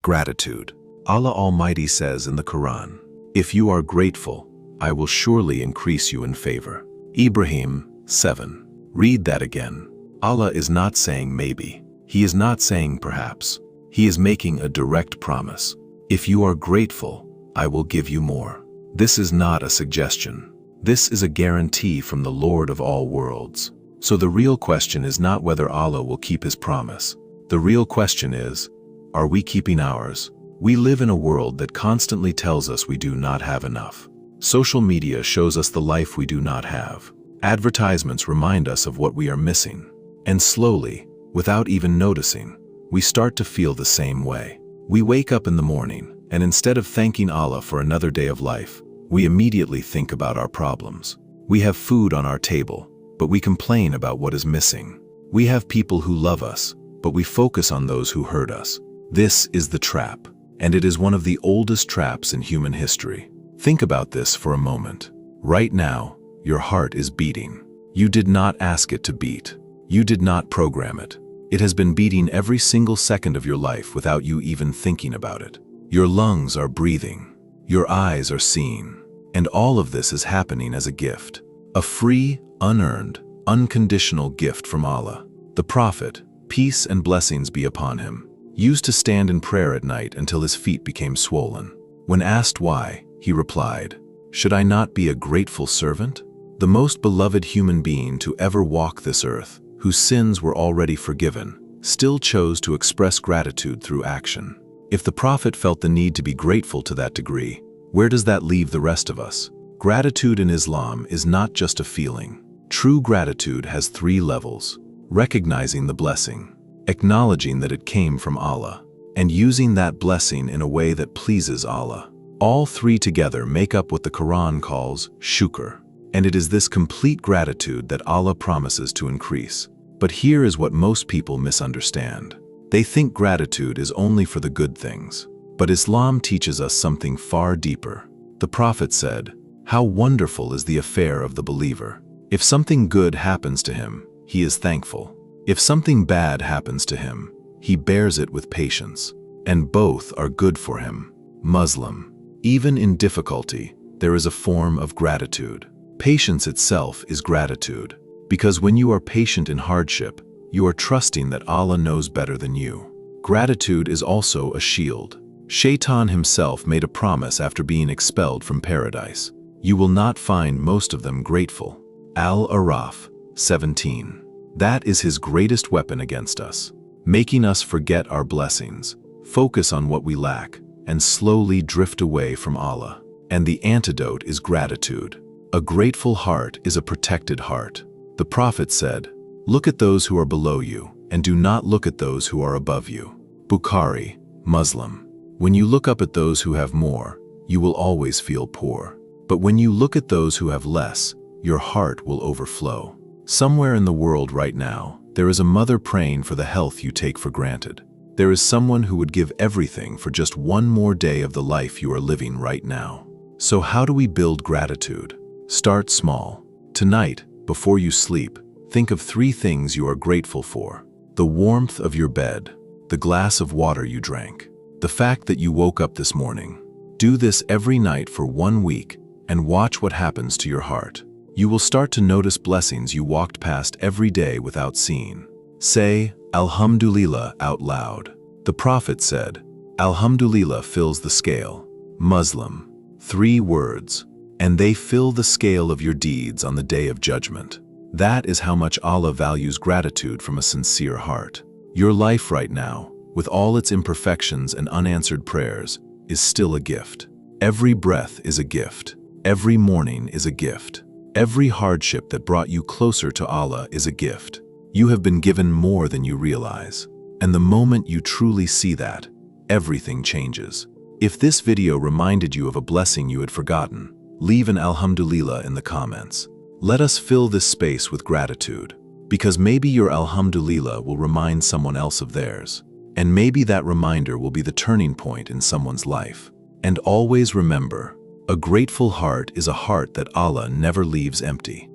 Gratitude. Allah Almighty says in the Quran, "If you are grateful, I will surely increase you in favor." Ibrahim 7. Read that again. Allah is not saying maybe. He is not saying perhaps. He is making a direct promise. If you are grateful, I will give you more. This is not a suggestion. This is a guarantee from the Lord of all worlds. So the real question is not whether Allah will keep his promise. The real question is, are we keeping ours? We live in a world that constantly tells us we do not have enough. Social media shows us the life we do not have. Advertisements remind us of what we are missing. And slowly, without even noticing, we start to feel the same way. We wake up in the morning, and instead of thanking Allah for another day of life, we immediately think about our problems. We have food on our table, but we complain about what is missing. We have people who love us, but we focus on those who hurt us. This is the trap, and it is one of the oldest traps in human history. Think about this for a moment. Right now, your heart is beating. You did not ask it to beat. You did not program it. It has been beating every single second of your life without you even thinking about it. Your lungs are breathing. Your eyes are seeing. And all of this is happening as a gift. A free, unearned, unconditional gift from Allah. The Prophet, peace and blessings be upon him, used to stand in prayer at night until his feet became swollen. When asked why, he replied, "Should I not be a grateful servant?" The most beloved human being to ever walk this earth, whose sins were already forgiven, still chose to express gratitude through action. If the Prophet felt the need to be grateful to that degree, where does that leave the rest of us? Gratitude in Islam is not just a feeling. True gratitude has 3 levels: recognizing the blessing, acknowledging that it came from Allah, and using that blessing in a way that pleases Allah. All 3 together make up what the Quran calls Shukr, and it is this complete gratitude that Allah promises to increase. But here is what most people misunderstand. They think gratitude is only for the good things. But Islam teaches us something far deeper. The Prophet said, "How wonderful is the affair of the believer. If something good happens to him, he is thankful. If something bad happens to him, he bears it with patience. And both are good for him." Muslim. Even in difficulty, there is a form of gratitude. Patience itself is gratitude. Because when you are patient in hardship, you are trusting that Allah knows better than you. Gratitude is also a shield. Shaitan himself made a promise after being expelled from paradise. You will not find most of them grateful. Al-Araf 17. That is his greatest weapon against us, making us forget our blessings, focus on what we lack, and slowly drift away from Allah. And the antidote is gratitude. A grateful heart is a protected heart. The Prophet said, "Look at those who are below you, and do not look at those who are above you." Bukhari, Muslim. When you look up at those who have more, you will always feel poor. But when you look at those who have less, your heart will overflow. Somewhere in the world right now, there is a mother praying for the health you take for granted. There is someone who would give everything for just one more day of the life you are living right now. So how do we build gratitude? Start small. Tonight, before you sleep, think of 3 things you are grateful for. The warmth of your bed, the glass of water you drank, the fact that you woke up this morning. Do this every night for 1 week and watch what happens to your heart. You will start to notice blessings you walked past every day without seeing. Say, Alhamdulillah out loud. The Prophet said, Alhamdulillah fills the scale. Muslim. 3 words. And they fill the scale of your deeds on the day of judgment. That is how much Allah values gratitude from a sincere heart. Your life right now, with all its imperfections and unanswered prayers, is still a gift. Every breath is a gift. Every morning is a gift. Every hardship that brought you closer to Allah is a gift. You have been given more than you realize. And the moment you truly see that, everything changes. If this video reminded you of a blessing you had forgotten, leave an Alhamdulillah in the comments. Let us fill this space with gratitude, because maybe your Alhamdulillah will remind someone else of theirs. And maybe that reminder will be the turning point in someone's life. And always remember, a grateful heart is a heart that Allah never leaves empty.